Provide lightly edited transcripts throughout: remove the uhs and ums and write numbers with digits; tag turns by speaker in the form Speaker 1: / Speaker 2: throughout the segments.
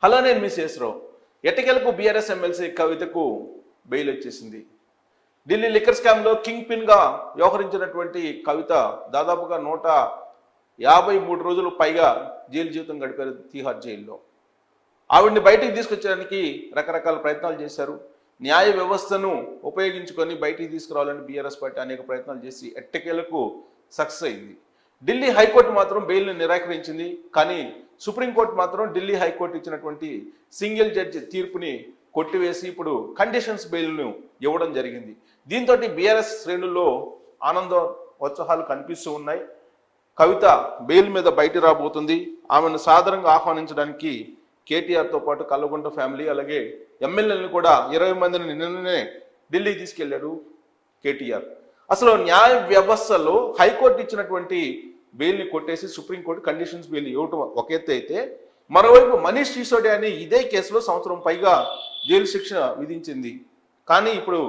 Speaker 1: Hello, నేను మీ శేషరావు. ఎట్టకేలకు BRS MLC కవితకు బెయిల్ వచ్చేసింది. ఢిల్లీ లిక్కర్ స్కామ్లో కింగ్ పిన్గా వ్యవహరించినటువంటి కవిత దాదాపుగా 153 రోజులు పైగా జైలు జీవితం గడిపారు తీహార్ జైల్లో. ఆవిడ్ని బయటికి తీసుకొచ్చడానికి రకరకాల ప్రయత్నాలు చేశారు. న్యాయ వ్యవస్థను ఉపయోగించుకొని బయటికి తీసుకురావాలని బీఆర్ఎస్ పార్టీ అనేక ప్రయత్నాలు చేసి ఎట్టకేలకు సక్సెస్ అయింది. ఢిల్లీ హైకోర్టు మాత్రం బెయిల్ని నిరాకరించింది. కానీ సుప్రీంకోర్టు మాత్రం ఢిల్లీ హైకోర్టు ఇచ్చినటువంటి సింగిల్ జడ్జి తీర్పుని కొట్టివేసి ఇప్పుడు కండిషన్స్ బెయిల్ను ఇవ్వడం జరిగింది. దీంతో బీఆర్ఎస్ శ్రేణుల్లో ఆనంద ఉత్సాహాలు కనిపిస్తూ ఉన్నాయి. కవిత బెయిల్ మీద బయట రాబోతుంది. ఆమెను సాదరంగా ఆహ్వానించడానికి కేటీఆర్తో పాటు కల్వకుంట్ల ఫ్యామిలీ అలాగే ఎమ్మెల్యేలను కూడా 20 మందిని నిన్ననే ఢిల్లీ తీసుకెళ్లాడు కేటీఆర్. అసలు న్యాయ వ్యవస్థలో హైకోర్టు ఇచ్చినటువంటి బెయిల్ని కొట్టేసి సుప్రీంకోర్టు కండిషన్స్ బెయిల్ ఇవ్వటం ఒక ఎత్తు అయితే, మరోవైపు మనీష్ సిసోడియా అని ఇదే కేసులో సంవత్సరం పైగా జైలు శిక్ష విధించింది. కానీ ఇప్పుడు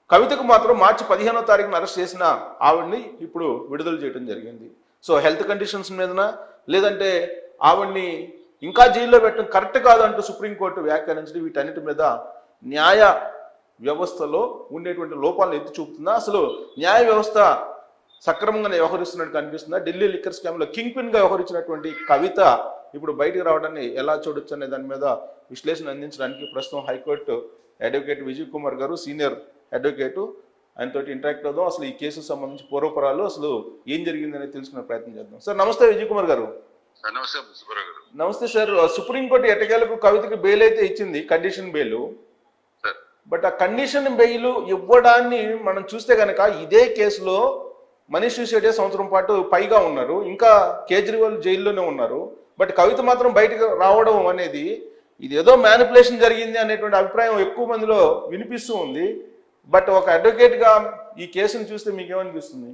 Speaker 1: కవితకు మాత్రం మార్చి 15వ తారీఖున అరెస్ట్ చేసిన ఆవిడ్ని ఇప్పుడు విడుదల చేయడం జరిగింది. సో హెల్త్ కండిషన్స్ మీదన లేదంటే ఆవిడ్ని ఇంకా జైల్లో పెట్టడం కరెక్ట్ కాదంటూ సుప్రీంకోర్టు వ్యాఖ్యానించడం, వీటన్నిటి మీద న్యాయ వ్యవస్థలో ఉండేటువంటి లోపాలను ఎత్తి చూపుతుందా, అసలు న్యాయ వ్యవస్థ సక్రమంగానే వ్యవహరిస్తున్నట్టు కనిపిస్తుందా, ఢిల్లీ లిక్కర్ స్కామ్లో కింగ్ పిన్గా వ్యవహరించినటువంటి కవిత ఇప్పుడు బయటికి రావడాన్ని ఎలా చూడొచ్చు అనే దాని మీద విశ్లేషణ అందించడానికి ప్రస్తుతం హైకోర్టు అడ్వకేట్ విజయ్ కుమార్ గారు, సీనియర్ అడ్వకేటు, ఆయనతో ఇంటరాక్ట్ అవుదాం. అసలు ఈ కేసుకు సంబంధించి పూర్వపరాలు, అసలు ఏం జరిగిందనేది తెలుసుకునే ప్రయత్నం చేద్దాం. సార్ నమస్తే విజయ్ కుమార్ గారు. నమస్తే సార్. సుప్రీంకోర్టు ఎట్టకేలకు కవితకి బెయిల్ అయితే ఇచ్చింది, కండిషన్ బెయిల్. బట్ ఆ కండిషన్ బెయిల్ ఇవ్వడాన్ని మనం చూస్తే కనుక ఇదే కేసులో మనీష్ సిసోడియా సంవత్సరం పాటు పైగా ఉన్నారు, ఇంకా కేజ్రీవాల్ జైల్లోనే ఉన్నారు. బట్ కవిత మాత్రం బయటకు రావడం అనేది ఇది ఏదో మ్యానిపులేషన్ జరిగింది అనేటువంటి అభిప్రాయం ఎక్కువ మందిలో వినిపిస్తూ ఉంది. బట్ ఒక అడ్వకేట్గా ఈ కేసును చూస్తే మీకేమనిపిస్తుంది?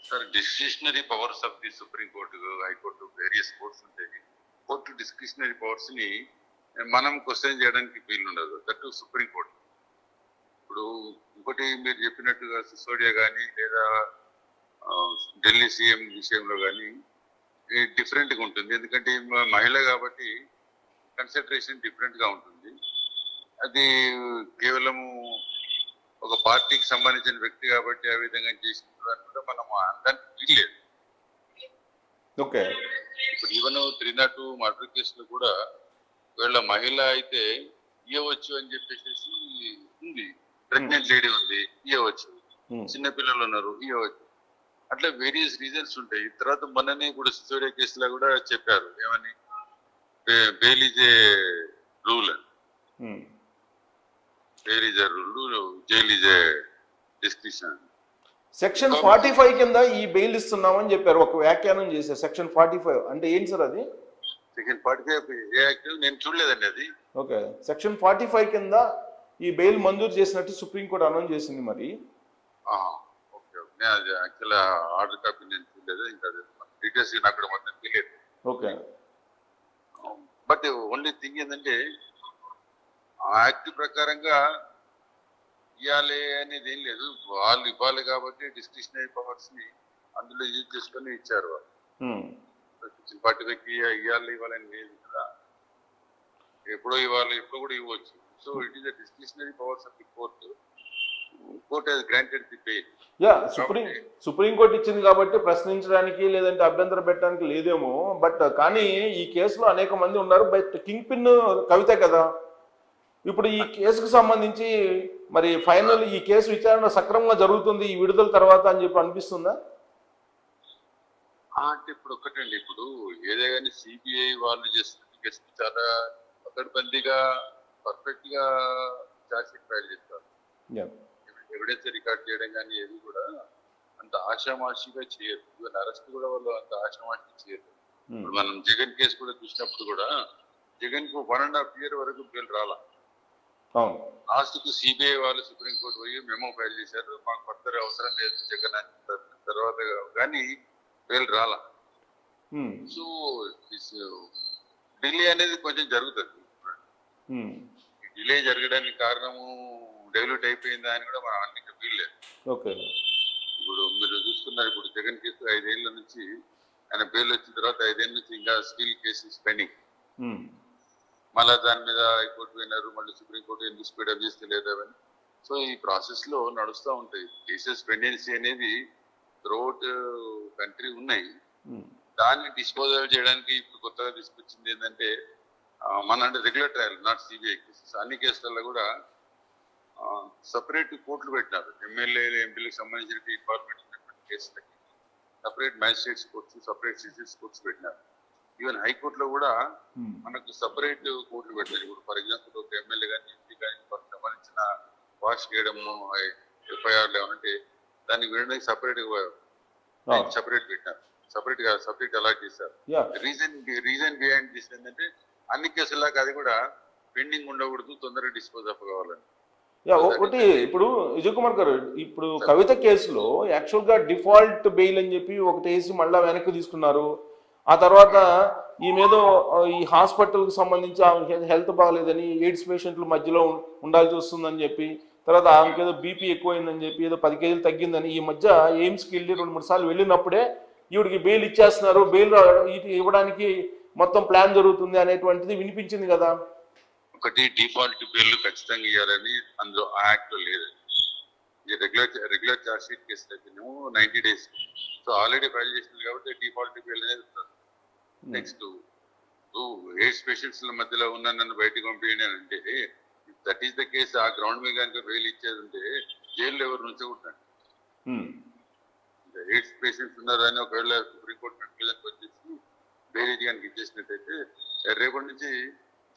Speaker 2: Sir, discretionary powers of the supreme court, high court, various courts ఉంటాయి. కోర్టు డిస్క్రిషనరీ పవర్స్ ని మనం క్వశ్చన్ చేయడానికి వీలు ఉండదు, దట్ సుప్రీం కోర్టు. ఇప్పుడు ఇంకోటి మీరు చెప్పినట్టుగా సిసోడియా కానీ లేదా ఢిల్లీ సీఎం విషయంలో కానీ డిఫరెంట్గా ఉంటుంది. ఎందుకంటే మహిళ కాబట్టి కన్సిడరేషన్ డిఫరెంట్గా ఉంటుంది. అది కేవలము ఒక పార్టీకి సంబంధించిన వ్యక్తి కాబట్టి ఆ విధంగా చేసిన కూడా మనం అనడానికి వీల్లేదు.
Speaker 1: ఓకే,
Speaker 2: ఇప్పుడు ఈవెన్ 302 మర్డర్ కేసులో కూడా వీళ్ళ మహిళ అయితే ఇవ్వచ్చు అని చెప్పేసి ఉంది. ప్రెగ్నెంట్ లేడీ ఉంది, ఇవ్వచ్చు. చిన్నపిల్లలు ఉన్నారు, ఇవ్వచ్చు. అట్లా వేరియస్ రీజన్స్ ఉంటాయి. తర్వాత మొన్ననే కూడా సిసోడియా కేసులో కూడా చెప్పారు, ఏమని బెయిల్ ఈజ్ ఏ రూల్ అని. Bail is a rule, jail is a discretion.
Speaker 1: Section 45 కింద ఈ బెయిల్ ఇస్తున్నామని చెప్పారు, ఒక వ్యాఖ్యానం చేశారు. సెక్షన్ 45 అంటే ఏంటి సార్ అది?
Speaker 2: సెక్షన్ 45 ఏ యాక్ట్ నేను చూడలేదండి అది.
Speaker 1: ఓకే, సెక్షన్ 45 కింద ఈ బెయిల్ మంజూరు చేసినట్టు సుప్రీంకోర్టు అనౌన్స్ చేసింది. మరి
Speaker 2: ఓకే, అది యాక్చువల్ ఆర్డర్ కాపీ నేను చూడలేదు, ఇంకా డీటెయిల్స్ నాకు కూడా మొత్తం తెలియదు.
Speaker 1: ఓకే,
Speaker 2: బట్ ఓన్లీ థింగ్ ఏంటంటే ఆ యాక్ట్ ప్రకారంగా ఇవ్వాలి అనేది ఏం లేదు. వాళ్ళు ఇవ్వాలి కాబట్టి డిస్క్రిషనరీ పవర్స్ ని అందులో యూజ్ చేసుకొని ఇచ్చారు వాళ్ళు. పార్టీలకి ఇవ్వాలని లేదు కదా, ఎప్పుడో ఇవ్వాలి, ఎప్పుడు కూడా ఇవ్వచ్చు. So it is the discretionary powers of the court. Court has granted the bail.
Speaker 1: Supreme court ఇచ్చింది కాబట్టి ప్రశ్నించడానికి లేదంటే అభ్యంతరం పెట్టడానికి లేదేమో. బట్ కానీ ఈ కేసులో అనేక మంది ఉన్నారు. బట్ కింగ్ పిన్ కవిత కదా. ఇప్పుడు ఈ కేసుకు సంబంధించి మరి ఫైనల్ ఈ కేసు విచారణ సక్రమంగా జరుగుతుంది ఈ విడుదల తర్వాత అని చెప్పి అనిపిస్తుందా?
Speaker 2: అంటే ఇప్పుడు ఒక్కటండి, ఇప్పుడు ఏదే కానీ సిబిఐ వాళ్ళు చేస్తున్న కేసు చాలా పకడ్బందీగా పర్ఫెక్ట్ గా ఛార్జ్ షీట్ ఫైల్ చేస్తారు. ఎవిడెన్స్ రికార్డ్ చేయడం కానీ ఏది కూడా అంత ఆషామాషిగా చేయరు. ఈవెన్ అరెస్ట్ కూడా వాళ్ళు అంత ఆషామాషిగా చేయరు. ఇప్పుడు మనం జగన్ కేసు కూడా చూసినప్పుడు కూడా జగన్ కు 1.5 year వరకు బెయిల్ రాలా. లాస్ట్ కు సిబిఐ వాళ్ళు సుప్రీంకోర్టు పోయి మెమో ఫైల్ చేశారు, మాకు ఫర్దర్ అవసరం లేదు జగన్ అని. తర్వాత కానీ బెయిల్ రాలా. సో డిలే అనేది కొంచెం జరుగుతుంది. డిలే జరగడానికి కారణము డైల్యూట్ అయిపోయిందా అని కూడా మనం అన్ని వీల్లేదు. ఇప్పుడు మీరు చూస్తున్నారు, ఇప్పుడు జగన్ కేసు 5 ఏళ్ల నుంచి ఆయన బెయిల్ వచ్చిన తర్వాత 5 ఏళ్ళ నుంచి ఇంకా స్టిల్ కేసు పెండింగ్. మళ్ళీ దాని మీద హైకోర్టు పోయినారు, మళ్ళీ సుప్రీంకోర్టు ఎందుకు స్పీడప్ చేస్తే లేదని. సో ఈ ప్రాసెస్ లో నడుస్తూ ఉంటాయి. కేసెస్ పెండెన్సీ అనేది త్రూఅవుట్ కంట్రీ ఉన్నాయి. దాన్ని డిస్పోజల్ చేయడానికి ఇప్పుడు కొత్తగా తీసుకొచ్చింది ఏంటంటే మన అంటే regular trial, not CBI cases. అన్ని కేసులలో కూడా సపరేట్ కోర్టులు పెట్టినారు. ఎమ్మెల్యేలు ఎంపీలకు సంబంధించిన ఇన్వాల్వ్మెంట్ ఉన్నటువంటి కేసులకి separate magistrates courts, separate sessions courts పెట్టినారు. ఈవెన్ హైకోర్టులో కూడా మనకు సపరేట్ కోర్టులు పెట్టారు. ఇప్పుడు ఫర్ ఎగ్జాంపుల్ ఒక ఎమ్మెల్యే కానీ ఎంపీ కానీ వాళ్ళకి సంబంధించిన వాష్ చేయడము, ఎఫ్ఐఆర్లు ఏమంటే దానికి వినడానికి సపరేట్ పెట్టినారు. సపరేట్ అలాట్ చేశారు. రీజన్ బిహైండ్ దిస్ ఏంటంటే అన్ని కేసుల్లాగా అది కూడా పెండింగ్ ఉండకూడదు, తొందరగా డిస్పోజ్ అప్ కావాలని.
Speaker 1: ఒకటి ఇప్పుడు విజయ్ కుమార్ గారు, ఇప్పుడు కవిత కేసులో యాక్చువల్ గా డిఫాల్ట్ బెయిల్ అని చెప్పి ఒకటి వేసి మళ్ళా వెనక్కి తీసుకున్నారు. ఆ తర్వాత ఈ మీద ఈ హాస్పిటల్ కి సంబంధించి హెల్త్ బాగలేదని, ఎయిడ్స్ పేషెంట్ల మధ్యలో ఉండాల్సి వస్తుందని చెప్పి, తర్వాత ఆమెకి ఏదో బీపీ ఎక్కువైందని చెప్పి ఏదో 10 కేజీలు తగ్గిందని ఈ మధ్య ఎయిమ్స్కి వెళ్ళి 2-3 సార్లు వెళ్ళినప్పుడే ఈవిడికి బెయిల్ ఇచ్చేస్తున్నారు, బెయిల్ ఇవ్వడానికి మొత్తం ప్లాన్ జరుగుతుంది అనేటువంటిది వినిపించింది కదా.
Speaker 2: ఒకటి డిఫాల్ట్ బెయిల్ ఖచ్చితంగా ఇవ్వాలని అందులో ఆ యాక్ట్ లో లేదు. రెగ్యులర్ చార్జ్ షీట్ కేసు అయితేనేమో 90 days. సో ఆల్రెడీ ఫైల్ చేసింది కాబట్టి డిఫాల్ట్ బెయిల్ అనేది ఉంటుంది. నెక్స్ట్ ఎయిడ్స్ పేషెంట్స్ మధ్యలో ఉన్న నన్ను బయటకు పంపించండి అని అంటే, దట్ ఈస్ ద కేసు. ఆ గ్రౌండ్ మీద కనుక బెయిల్ ఇచ్చేది ఉంటే జైల్లో ఎవరు ఉంచకూడదు. ఎయిడ్స్ పేషెంట్స్ ఉన్నారు అని ఒకవేళ సుప్రీంకోర్టు కన్క్లూజన్కి వచ్చేసి బెయిల్ కనుక ఇచ్చేసినట్టయితే రేపటి నుంచి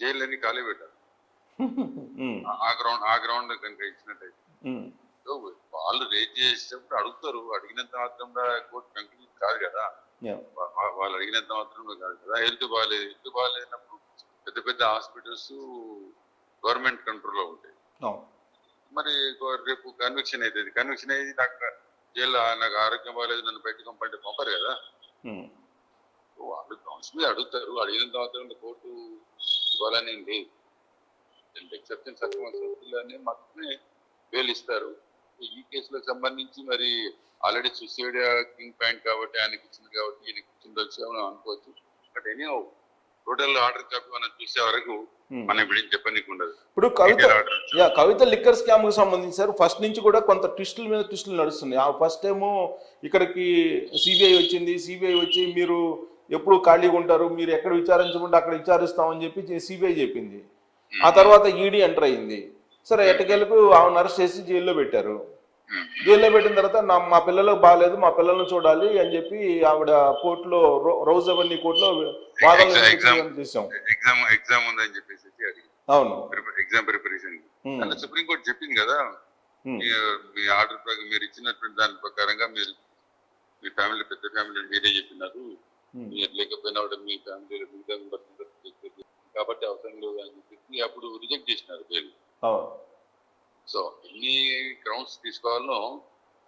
Speaker 2: జైలు అన్ని ఖాళీ పెట్టారు. ఆ గ్రౌండ్ కనుక ఇచ్చినట్టయితే వాళ్ళు రేట్ చేసేటప్పుడు అడుగుతారు. అడిగినంత మాత్రం కోర్టు కంక్లూజన్ కాదు కదా, వాళ్ళు అడిగినంత మాత్రం కాదు కదా. హెల్త్ బాగాలేనప్పుడు పెద్ద పెద్ద హాస్పిటల్స్ గవర్నమెంట్ కంట్రోల్లో ఉంటాయి. మరి రేపు కన్విక్షన్ అవుతుంది. కన్విక్షన్ అయ్యి జైల్లో నాకు ఆరోగ్యం బాగాలేదు నన్ను బయటకు పంపంటే పంపరు కదా. వాళ్ళు గ్రౌండ్స్ మీద అడుగుతారు. అడిగినంత మాత్రం కోర్టు ఇవ్వాలని లేదు. ఎక్సెప్షన్ సర్కమ్స్టాన్సెస్ మాత్రమే బెయిల్ ఇస్తారు. ఈ కేసులకు సంబంధించి మరి ఆల్రెడీ సుసైడ్ కింగ్ పాయింట్ కాబట్టి ఆయనకి ఇచ్చింది కాబట్టి ఈయనకి ఇచ్చింది వచ్చి అనుకోవచ్చు. But any total order copy మనం చూసే వరకు మనం ఇప్పుడు చెప్పనీకి ఉండదు.
Speaker 1: ఇప్పుడు కవిత లిక్కర్ స్కామ్ కు సంబంధించి సార్ ఫస్ట్ నుంచి కూడా కొంత ట్విస్టుల మీద ట్విస్టులు నడుస్తున్నాయి. ఆ ఫస్ట్ ఏమో ఇక్కడికి సిబిఐ వచ్చింది. సిబిఐ వచ్చి మీరు ఎప్పుడు ఖాళీగా ఉంటారు, మీరు ఎక్కడ విచారించకుండా అక్కడ విచారిస్తామని చెప్పి సిబిఐ చెప్పింది. ఆ తర్వాత ఈడీ ఎంటర్ అయింది. సరే ఎట్టకేలకు ఆమెను అరెస్ట్ చేసి జైల్లో పెట్టారు. జైల్లో పెట్టిన తర్వాత మా పిల్లలకు బాగాలేదు, మా పిల్లలను చూడాలి అని చెప్పి ఆవిడ కోర్టులో రౌజ్ అవన్నీ కోర్టులో వాదనలు చేసాం.
Speaker 2: ఎగ్జామ్ ఉందని చెప్పేసి
Speaker 1: అవును,
Speaker 2: ఎగ్జామ్ ప్రిపరేషన్ సుప్రీంకోర్టు చెప్పింది కదా, మీ ఆర్డర్ ప్రకారం మీరు ఇచ్చినటువంటి దాని ప్రకారంగా మీరు మీ ఫ్యామిలీ పెద్ద ఫ్యామిలీ మీరే చెప్పినారు, మీరు లేకపోయినా మీ ఫ్యామిలీలో మిగతా కాబట్టి అవసరం లేదు అని చెప్పి అప్పుడు రిజెక్ట్ చేసినారు బెయిల్. సో ఎన్ని గ్రౌండ్స్ తీసుకోవాలో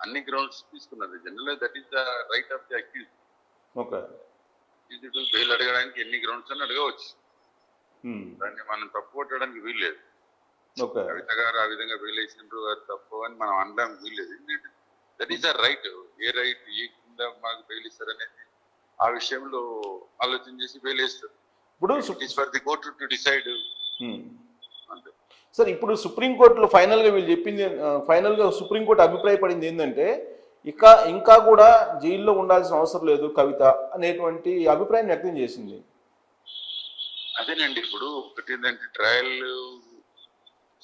Speaker 2: అన్ని గ్రౌండ్స్ తీసుకున్నారు. General that is the right of the accused. Bail అడగడానికి ఎన్ని గ్రౌండ్స్ అని అడగవచ్చు. దాన్ని మనం తప్పు కొట్టడానికి వీల్లేదు. కవిత గారు ఆ విధంగా బెయిల్ వేసినప్పుడు తప్పు అని మనం అనడానికి వీల్లేదు. That is the right. A right ఏ కింద మాకు బెయిల్ ఇస్తారనేది ఆ విషయంలో ఆలోచన చేసి బెయిల్ వేస్తారు. ఇప్పుడు for the court to decide. అంతే
Speaker 1: సార్. ఇప్పుడు సుప్రీంకోర్టులో ఫైనల్గా వీళ్ళు చెప్పింది, ఫైనల్గా సుప్రీంకోర్టు అభిప్రాయపడింది ఏంటంటే ఇంకా కూడా జైల్లో ఉండాల్సిన అవసరం లేదు కవిత అనేటువంటి అభిప్రాయం వ్యక్తం చేసింది.
Speaker 2: అదేనండి. ఇప్పుడు ఒకటి ఏంటంటే ట్రయల్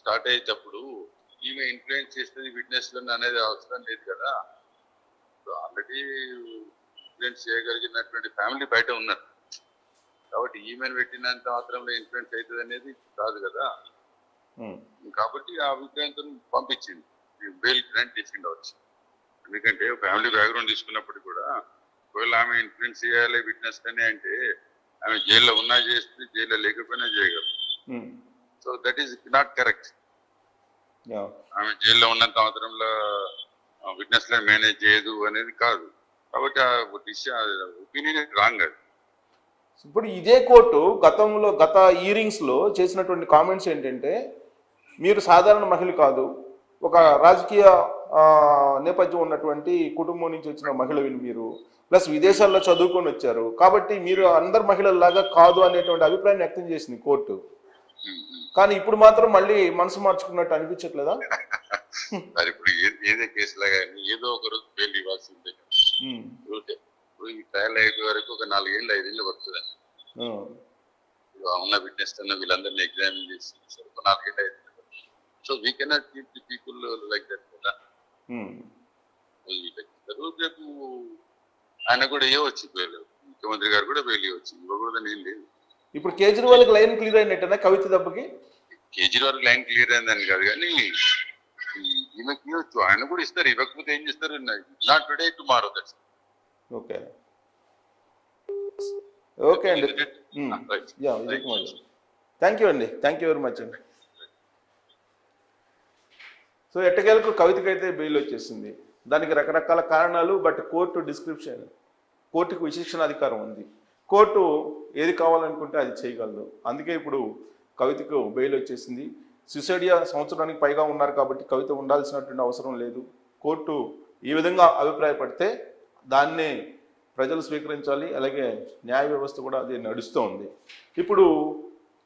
Speaker 2: స్టార్ట్ అయ్యేటప్పుడు ఈమె ఇన్ఫ్లుయెన్స్ చేస్తుంది విట్నెస్లను అనేది అవసరం లేదు కదా. ఆల్రెడీ ఇన్ఫ్లుయెన్స్ చేయగలిగినటువంటి ఫ్యామిలీ బయట ఉన్నారు కాబట్టి ఈమెను పెట్టినంత మాత్రంలో ఇన్ఫ్లుయెన్స్ అవుతుంది అనేది కాదు కదా. కాబట్టి ఆ అభిప్రాయంతో పంపించింది, బెయిల్ గ్రాంట్ చేసిండవచ్చు. ఎందుకంటే ఫ్యామిలీ బ్యాక్గ్రౌండ్ తీసుకున్నప్పటికీ కూడా ఒకవేళ ఆమె ఇన్ఫ్లుయెన్స్ చేయాలి విట్నెస్ అని అంటే ఆమె జైల్లో ఉన్నా చేస్తుంది, జైల్లో లేకపోయినా చేయగలరు. So that is not correct. ఆమె జైల్లో ఉన్నంత మాత్రంలో విట్నెస్ లను మేనేజ్ చేయదు అనేది కాదు. కాబట్టి ఆ ఒపీనియన్ రాంగ్ అది.
Speaker 1: ఇప్పుడు ఇదే కోర్టు గత హియరింగ్స్ లో చేసినటువంటి కామెంట్స్ ఏంటంటే, మీరు సాధారణ మహిళ కాదు, ఒక రాజకీయ నేపథ్యం ఉన్నటువంటి కుటుంబం నుంచి వచ్చిన మహిళలు మీరు, ప్లస్ విదేశాల్లో చదువుకొని వచ్చారు కాబట్టి మీరు అందరు మహిళల్లాగా కాదు అనేటువంటి అభిప్రాయం వ్యక్తం చేసింది కోర్టు. కానీ ఇప్పుడు మాత్రం మళ్ళీ మనసు మార్చుకున్నట్టు అనిపించట్లేదా?
Speaker 2: మరి ఇప్పుడు ఏదే కేసులా కానీ ఏదో ఒక రోజు బెయిల్ ఇవ్వాల్సిందే. ఇప్పుడు ఈ ట్రయల్ అయిపోయే వరకు ఒక 4 ఏళ్ళు 5 ఏళ్ళు పడుతుందండి. ఉన్న విట్నెస్ అన్న వీళ్ళందరినీ ఎగ్జామిన్ చేసి ఒక 4 ఏళ్ళు 5 ఏళ్ళు. So we cannot keep the people like that కదా. రేపు ఆయన కూడా ఇవ్వచ్చు బెయిల్, ముఖ్యమంత్రి గారు కూడా బెయిల్ ఇవ్వచ్చు, ఇవ్వకూడదని ఏం లేదు.
Speaker 1: ఇప్పుడు కేజ్రీవాల్ లైన్ క్లియర్ అయినట్టేనా కవిత దెబ్బకి?
Speaker 2: కేజ్రీవాల్ లైన్ క్లియర్ అయిందని కాదు కానీ ఈమెకి ఇవ్వచ్చు, ఆయన కూడా ఇస్తారు. ఇవ్వకపోతే ఏం చేస్తారు? Not today tomorrow. That's
Speaker 1: okay okay అండి. విజయ్ కుమార్ థ్యాంక్ యూ అండి, థ్యాంక్ యూ వెరీ మచ్ అండి. సో ఎట్టకేలకు కవితకి అయితే బెయిల్ వచ్చేసింది. దానికి రకరకాల కారణాలు, బట్ కోర్టు డిస్క్రిప్షన్, కోర్టుకు విశిక్షణ అధికారం ఉంది. కోర్టు ఏది కావాలనుకుంటే అది చేయగలదు. అందుకే ఇప్పుడు కవితకు బెయిల్ వచ్చేసింది. సిసోడియా సంవత్సరానికి పైగా ఉన్నారు కాబట్టి కవిత ఉండాల్సినటువంటి అవసరం లేదు. కోర్టు ఈ విధంగా అభిప్రాయపడితే దాన్నే ప్రజలు స్వీకరించాలి. అలాగే న్యాయ వ్యవస్థ కూడా అది నడుస్తూ ఉంది. ఇప్పుడు